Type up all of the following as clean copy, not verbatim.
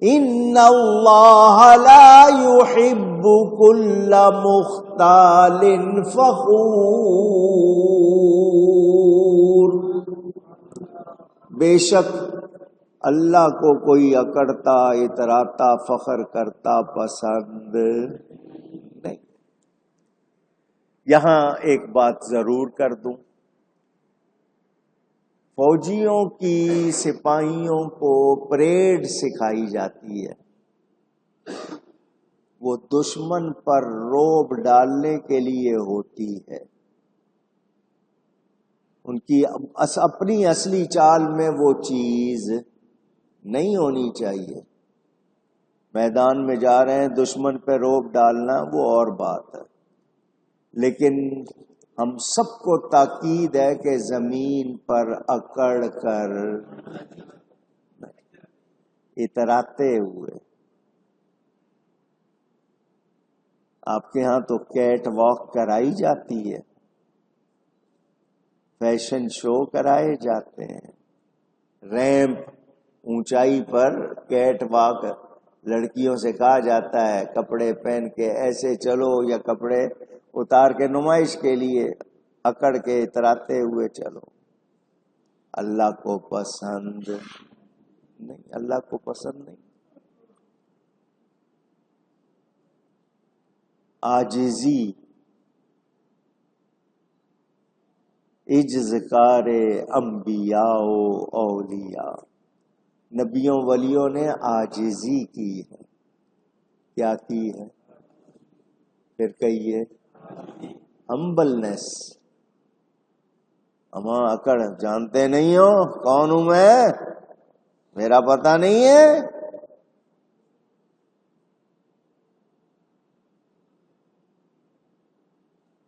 ان اللہ لا يحب كل مختال فخور، بے شک اللہ کو کوئی اکڑتا، اتراتا، فخر کرتا پسند نہیں۔ یہاں ایک بات ضرور کر دوں، فوجیوں کی، سپاہیوں کو پریڈ سکھائی جاتی ہے، وہ دشمن پر رعب ڈالنے کے لیے ہوتی ہے۔ ان کی اپنی اصلی چال میں وہ چیز نہیں ہونی چاہیے۔ میدان میں جا رہے ہیں، دشمن پہ رعب ڈالنا وہ اور بات ہے، لیکن ہم سب کو تاکید ہے کہ زمین پر اکڑ کر اتراتے ہوئے۔ آپ کے ہاں تو کیٹ واک کرائی جاتی ہے، فیشن شو کرائے جاتے ہیں، ریمپ اونچائی پر کیٹ واک لڑکیوں سے کہا جاتا ہے کپڑے پہن کے ایسے چلو، یا کپڑے اتار کے نمائش کے لیے اکڑ کے اتراتے ہوئے چلو۔ اللہ کو پسند نہیں، اللہ کو پسند نہیں۔ عاجزی، اجزکار انبیاء و اولیاء، نبیوں ولیوں نے عاجزی کی ہے۔ کیا کی ہے؟ پھر کہیے ہمبلنس۔ ہماں اکڑ جانتے نہیں ہو کون ہوں میں، میرا پتہ نہیں ہے۔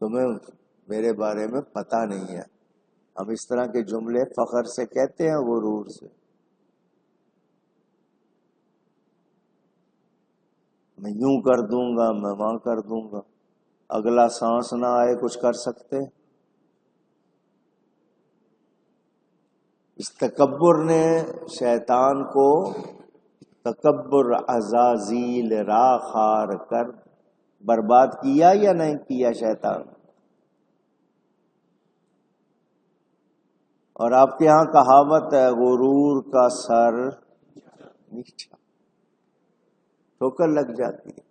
تمہیں میرے بارے میں پتہ نہیں ہے۔ ہم اس طرح کے جملے فخر سے کہتے ہیں، غرور سے۔ میں یوں کر دوں گا، میں وہاں کر دوں گا، اگلا سانس نہ آئے کچھ کر سکتے؟ اس تکبر نے شیطان کو تکبر عزازیل را خار کر برباد کیا یا نہیں کیا شیطان؟ اور آپ کے ہاں کہاوت ہے غرور کا سر میٹھا، ٹھوکر لگ جاتی ہے۔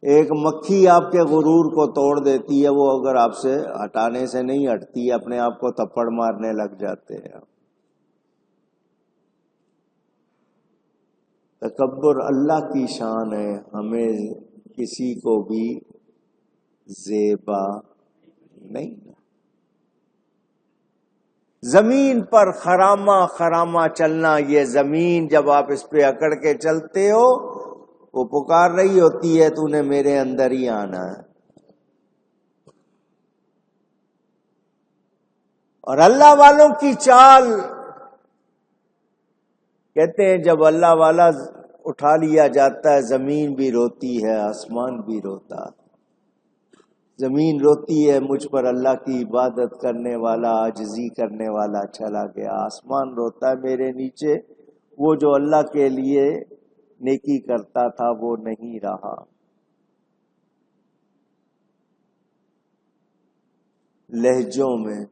ایک مکھی آپ کے غرور کو توڑ دیتی ہے، وہ اگر آپ سے ہٹانے سے نہیں ہٹتی، اپنے آپ کو تھپڑ مارنے لگ جاتے ہیں۔ تکبر اللہ کی شان ہے، ہمیں کسی کو بھی زیبا نہیں۔ زمین پر خرامہ خرامہ چلنا، یہ زمین جب آپ اس پہ اکڑ کے چلتے ہو، وہ پکار رہی ہوتی ہے تو نے میرے اندر ہی آنا ہے۔ اور اللہ والوں کی چال، کہتے ہیں جب اللہ والا اٹھا لیا جاتا ہے، زمین بھی روتی ہے، آسمان بھی روتا ہے۔ زمین روتی ہے مجھ پر اللہ کی عبادت کرنے والا، عاجزی کرنے والا چلا گیا۔ آسمان روتا ہے میرے نیچے، وہ جو اللہ کے لیے نیکی کرتا تھا وہ نہیں رہا۔ لہجوں میں،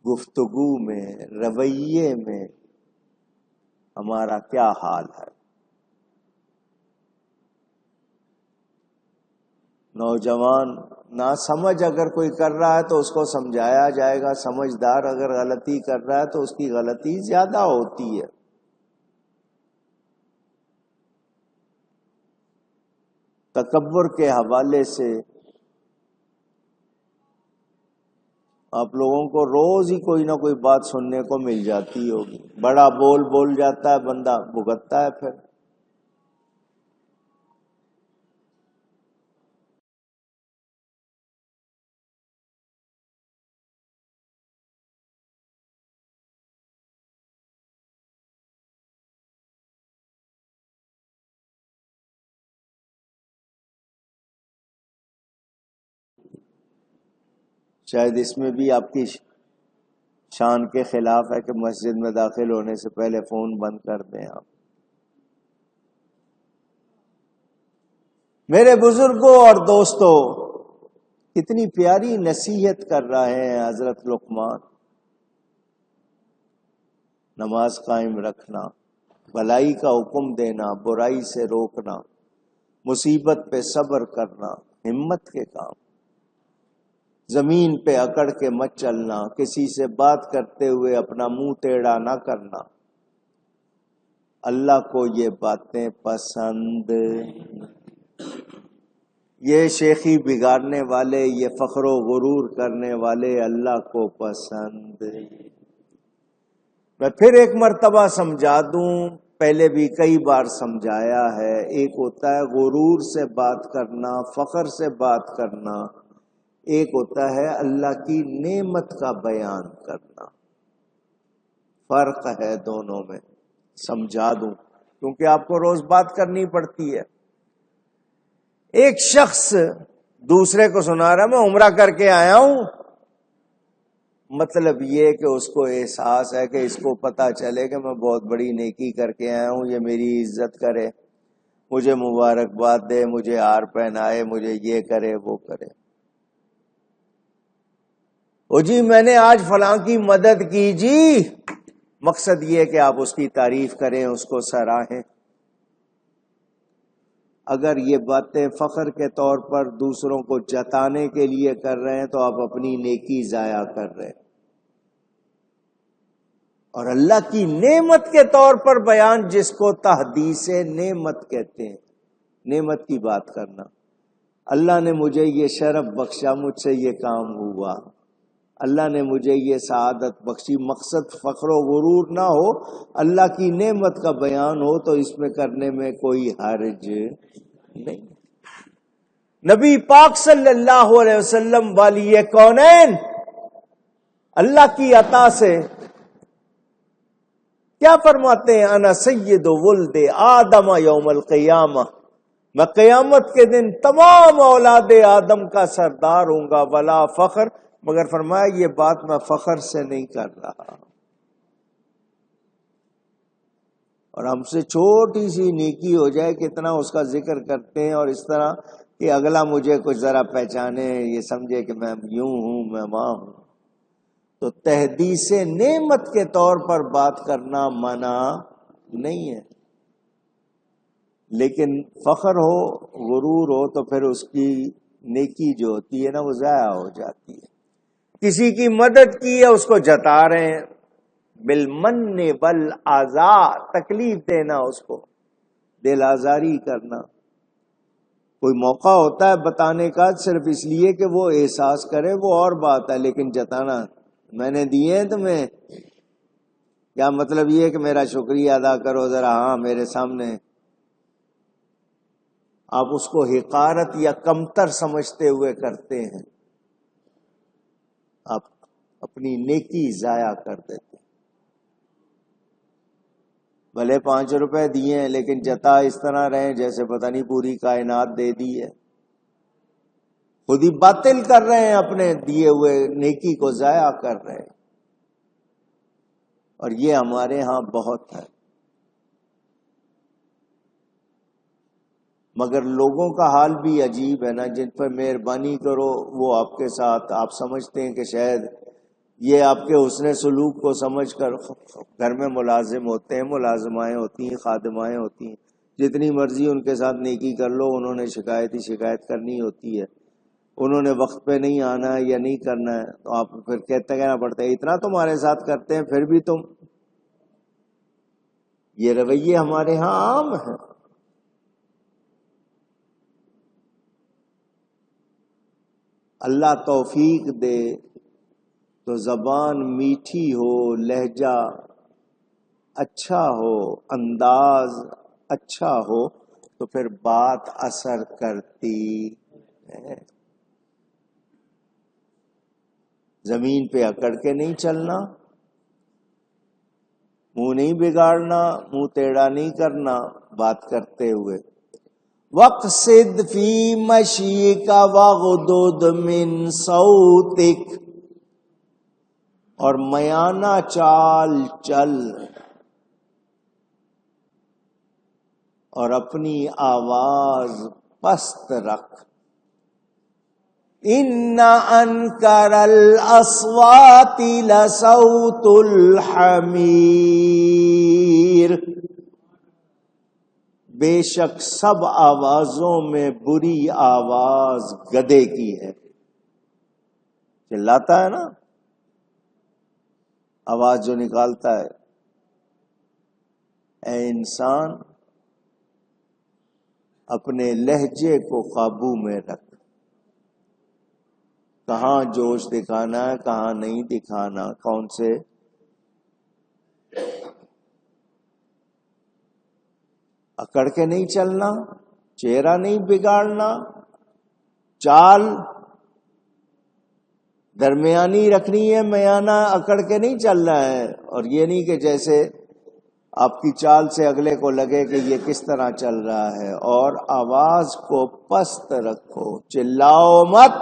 گفتگو میں، رویے میں ہمارا کیا حال ہے؟ نوجوان نا سمجھ اگر کوئی کر رہا ہے تو اس کو سمجھایا جائے گا، سمجھدار اگر غلطی کر رہا ہے تو اس کی غلطی زیادہ ہوتی ہے۔ تکبر کے حوالے سے آپ لوگوں کو روز ہی کوئی نہ کوئی بات سننے کو مل جاتی ہوگی۔ بڑا بول جاتا ہے بندہ، بھگتتا ہے پھر۔ شاید اس میں بھی آپ کی شان کے خلاف ہے کہ مسجد میں داخل ہونے سے پہلے فون بند کر دیں آپ. میرے بزرگوں اور دوستوں، کتنی پیاری نصیحت کر رہے ہیں حضرت لقمان. نماز قائم رکھنا، بھلائی کا حکم دینا، برائی سے روکنا، مصیبت پہ صبر کرنا، ہمت کے کام، زمین پہ اکڑ کے مت چلنا، کسی سے بات کرتے ہوئے اپنا منہ ٹیڑھا نہ کرنا. اللہ کو یہ باتیں پسند. یہ شیخی بگاڑنے والے، یہ فخر و غرور کرنے والے اللہ کو پسند. میں پھر ایک مرتبہ سمجھا دوں، پہلے بھی کئی بار سمجھایا ہے. ایک ہوتا ہے غرور سے بات کرنا، فخر سے بات کرنا، ایک ہوتا ہے اللہ کی نعمت کا بیان کرنا. فرق ہے دونوں میں، سمجھا دوں کیونکہ آپ کو روز بات کرنی پڑتی ہے. ایک شخص دوسرے کو سنا رہا میں عمرہ کر کے آیا ہوں، مطلب یہ کہ اس کو احساس ہے کہ اس کو پتہ چلے کہ میں بہت بڑی نیکی کر کے آیا ہوں، یہ میری عزت کرے، مجھے مبارکباد دے، مجھے ہار پہنائے، مجھے یہ کرے وہ کرے. او جی میں نے آج فلاں کی مدد کی جی، مقصد یہ کہ آپ اس کی تعریف کریں، اس کو سراہیں. اگر یہ باتیں فخر کے طور پر دوسروں کو جتانے کے لیے کر رہے ہیں تو آپ اپنی نیکی ضائع کر رہے ہیں. اور اللہ کی نعمت کے طور پر بیان، جس کو تحدیث نعمت کہتے ہیں، نعمت کی بات کرنا. اللہ نے مجھے یہ شرف بخشا، مجھ سے یہ کام ہوا، اللہ نے مجھے یہ سعادت بخشی. مقصد فخر و غرور نہ ہو، اللہ کی نعمت کا بیان ہو تو اس میں کرنے میں کوئی حرج نہیں. نبی پاک صلی اللہ علیہ وسلم والی کونین اللہ کی عطا سے کیا فرماتے ہیں؟ انا سید ولد آدم یوم القیامہ، میں قیامت کے دن تمام اولاد آدم کا سردار ہوں گا. ولا فخر، مگر فرمایا یہ بات میں فخر سے نہیں کر رہا. اور ہم سے چھوٹی سی نیکی ہو جائے کتنا اس کا ذکر کرتے ہیں، اور اس طرح کہ اگلا مجھے کچھ ذرا پہچانے، یہ سمجھے کہ میں یوں ہوں، میں وہاں ہوں. تو تحدیث نعمت کے طور پر بات کرنا منع نہیں ہے، لیکن فخر ہو، غرور ہو تو پھر اس کی نیکی جو ہوتی ہے نا وہ ضائع ہو جاتی ہے. کسی کی مدد کی ہے، اس کو جتا رہے ہیں، بالمن والآذا، تکلیف دینا، اس کو دل آزاری کرنا. کوئی موقع ہوتا ہے بتانے کا صرف اس لیے کہ وہ احساس کرے، وہ اور بات ہے، لیکن جتانا میں نے دیے ہیں تمہیں، کیا مطلب یہ کہ میرا شکریہ ادا کرو ذرا، ہاں میرے سامنے. آپ اس کو حقارت یا کمتر سمجھتے ہوئے کرتے ہیں، آپ اپنی نیکی ضائع کر دیتے. بھلے 5 روپے دیے ہیں لیکن جتا اس طرح رہے جیسے پتہ نہیں پوری کائنات دے دی ہے. خود ہی باطل کر رہے ہیں، اپنے دیے ہوئے نیکی کو ضائع کر رہے ہیں. اور یہ ہمارے ہاں بہت ہے. مگر لوگوں کا حال بھی عجیب ہے نا، جن پر مہربانی کرو وہ آپ کے ساتھ، آپ سمجھتے ہیں کہ شاید یہ آپ کے حسن سلوک کو سمجھ کر گھر میں ملازم ہوتے ہیں، ملازمائیں ہوتی ہیں، خادمائیں ہوتی ہیں، جتنی مرضی ان کے ساتھ نیکی کر لو، انہوں نے شکایت کرنی ہوتی ہے، انہوں نے وقت پہ نہیں آنا ہے یا نہیں کرنا ہے، تو آپ کو پھر کہنا پڑتا ہے اتنا تمہارے ساتھ کرتے ہیں پھر بھی تم. یہ رویے ہمارے ہاں عام ہیں. اللہ توفیق دے تو زبان میٹھی ہو، لہجہ اچھا ہو، انداز اچھا ہو تو پھر بات اثر کرتی ہے. زمین پہ اکڑ کے نہیں چلنا، منہ نہیں بگاڑنا، منہ ٹیڑھا نہیں کرنا بات کرتے ہوئے. وَاقْصِدْ فِي مَشْيِكَ وَاغْضُضْ مِنْ صَوْتِكَ، اور میانہ چال چل اور اپنی آواز پست رکھ. ان انکر الاصوات لصوت الحمیر. بے شک سب آوازوں میں بری آواز گدھے کی ہے. چلاتا ہے نا، آواز جو نکالتا ہے. اے انسان اپنے لہجے کو قابو میں رکھ. کہاں جوش دکھانا ہے، کہاں نہیں دکھانا، کون سے اکڑ کے نہیں چلنا، چہرہ نہیں بگاڑنا، چال درمیانی رکھنی ہے، میانہ اکڑ کے نہیں چلنا ہے. اور یہ نہیں کہ جیسے آپ کی چال سے اگلے کو لگے کہ یہ کس طرح چل رہا ہے. اور آواز کو پست رکھو، چلاؤ مت.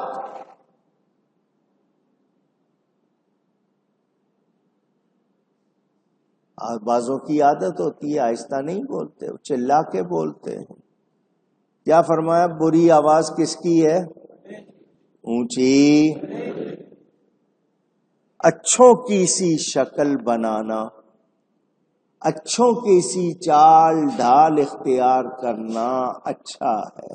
بازوں کی عادت ہوتی ہے آہستہ نہیں بولتے، چلا کے بولتے ہیں. کیا فرمایا؟ بری آواز کس کی ہے؟ اونچی. اچھوں کی سی شکل بنانا، اچھوں کی سی چال ڈھال اختیار کرنا اچھا ہے.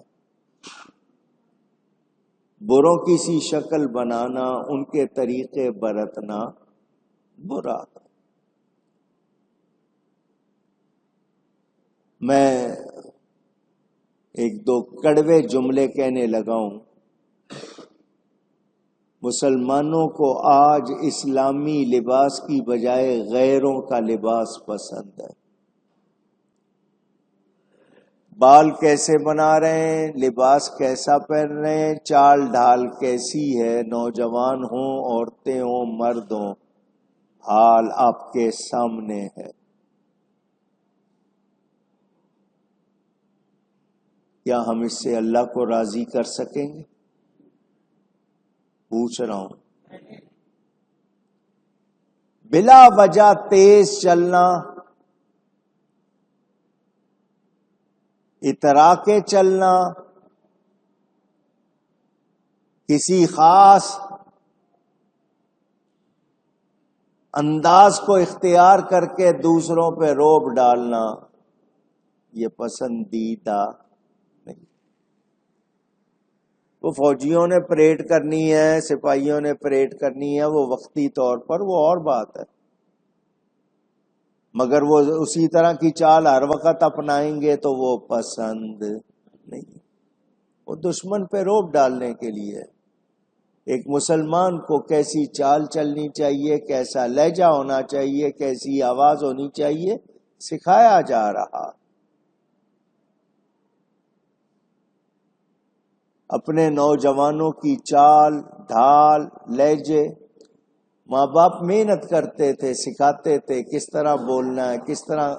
بروں کی سی شکل بنانا، ان کے طریقے برتنا برا. میں ایک دو کڑوے جملے کہنے لگا ہوں. مسلمانوں کو آج اسلامی لباس کی بجائے غیروں کا لباس پسند ہے. بال کیسے بنا رہے ہیں، لباس کیسا پہن رہے ہیں، چال ڈھال کیسی ہے، نوجوان ہوں، عورتیں ہوں، مرد ہوں، حال آپ کے سامنے ہے. کیا ہم اس سے اللہ کو راضی کر سکیں گے؟ پوچھ رہا ہوں. بلا وجہ تیز چلنا، اترا کے چلنا، کسی خاص انداز کو اختیار کر کے دوسروں پہ روب ڈالنا، یہ پسندیدہ نہیں. وہ فوجیوں نے پریڈ کرنی ہے، سپاہیوں نے پریڈ کرنی ہے، وہ وقتی طور پر، وہ اور بات ہے. مگر وہ اسی طرح کی چال ہر وقت اپنائیں گے تو وہ پسند نہیں. وہ دشمن پہ روب ڈالنے کے لیے. ایک مسلمان کو کیسی چال چلنی چاہیے، کیسا لہجہ ہونا چاہیے، کیسی آواز ہونی چاہیے، سکھایا جا رہا. اپنے نوجوانوں کی چال ڈھال لہجے، ماں باپ محنت کرتے تھے، سکھاتے تھے کس طرح بولنا ہے، کس طرح.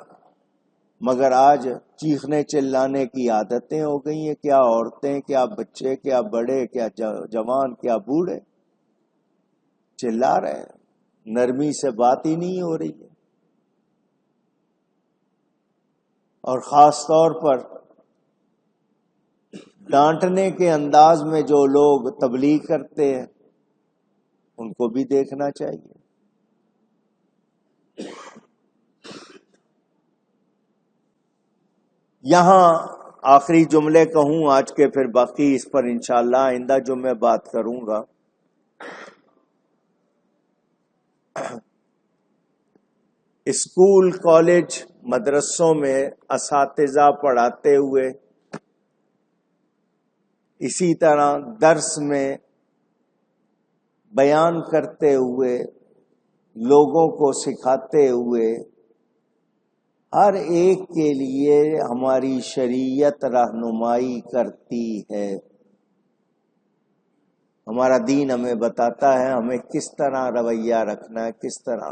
مگر آج چیخنے چلانے کی عادتیں ہو گئی ہیں. کیا عورتیں، کیا بچے، کیا بڑے، کیا جوان، کیا بوڑھے چلا رہے ہیں. نرمی سے بات ہی نہیں ہو رہی ہے. اور خاص طور پر ڈانٹنے کے انداز میں جو لوگ تبلیغ کرتے ہیں ان کو بھی دیکھنا چاہیے. یہاں آخری جملے کہوں آج کے، پھر باقی اس پر انشاءاللہ آئندہ جمعے بات کروں گا. اسکول، کالج، مدرسوں میں اساتذہ پڑھاتے ہوئے، اسی طرح درس میں بیان کرتے ہوئے، لوگوں کو سکھاتے ہوئے، ہر ایک کے لیے ہماری شریعت رہنمائی کرتی ہے. ہمارا دین ہمیں بتاتا ہے ہمیں کس طرح رویہ رکھنا ہے، کس طرح.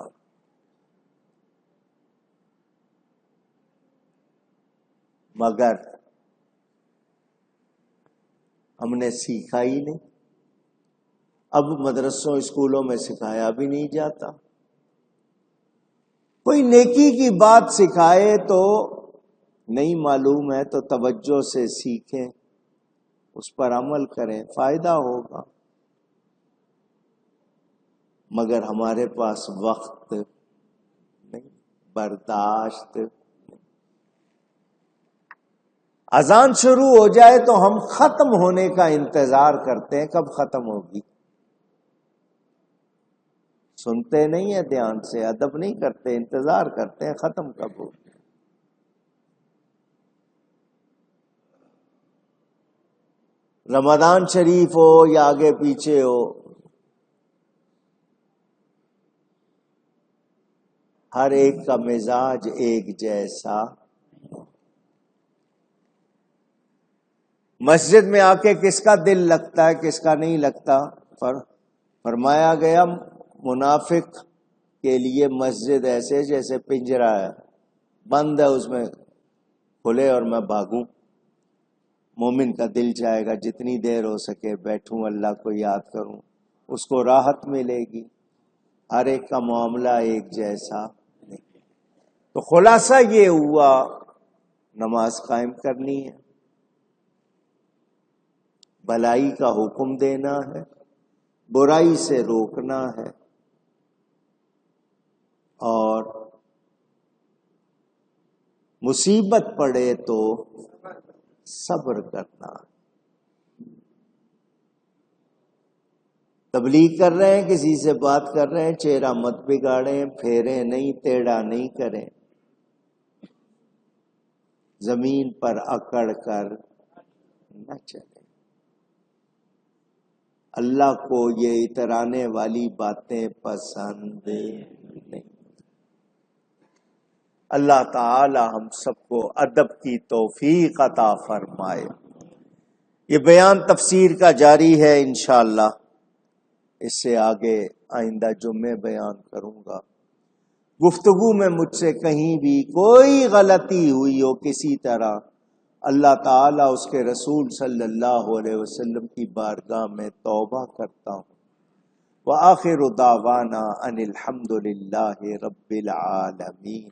مگر ہم نے سیکھا ہی نہیں. اب مدرسوں اسکولوں میں سکھایا بھی نہیں جاتا۔ کوئی نیکی کی بات سکھائے تو نہیں معلوم ہے تو توجہ سے سیکھیں، اس پر عمل کریں، فائدہ ہوگا۔ مگر ہمارے پاس وقت نہیں، برداشت نہیں۔ اذان شروع ہو جائے تو ہم ختم ہونے کا انتظار کرتے ہیں، کب ختم ہوگی؟ سنتے نہیں ہیں دھیان سے، ادب نہیں کرتے، انتظار کرتے ہیں ختم کب ہوگی۔ رمضان شریف ہو یا آگے پیچھے ہو، ہر ایک کا مزاج ایک جیسا۔ مسجد میں آ کے کس کا دل لگتا ہے کس کا نہیں لگتا؟ فرمایا گیا منافق کے لیے مسجد ایسے جیسے پنجرا ہے، بند ہے، اس میں کھلے اور میں بھاگوں۔ مومن کا دل چاہے گا جتنی دیر ہو سکے بیٹھوں، اللہ کو یاد کروں، اس کو راحت ملے گی۔ ہر ایک کا معاملہ ایک جیسا نہیں۔ تو خلاصہ یہ ہوا، نماز قائم کرنی ہے، بھلائی کا حکم دینا ہے، برائی سے روکنا ہے، اور مصیبت پڑے تو صبر کرنا۔ تبلیغ کر رہے ہیں، کسی سے بات کر رہے ہیں، چہرہ مت بگاڑیں، پھیریں نہیں، ٹیڑھا نہیں کریں، زمین پر اکڑ کر نہ چلیں۔ اللہ کو یہ اترانے والی باتیں پسند نہیں۔ اللہ تعالی ہم سب کو ادب کی توفیق عطا فرمائے۔ یہ بیان تفسیر کا جاری ہے انشاءاللہ، اس سے آگے آئندہ جمعے بیان کروں گا۔ گفتگو میں مجھ سے کہیں بھی کوئی غلطی ہوئی ہو کسی طرح، اللہ تعالیٰ اس کے رسول صلی اللہ علیہ وسلم کی بارگاہ میں توبہ کرتا ہوں۔ وآخر دعوانا ان الحمد للہ رب العالمین۔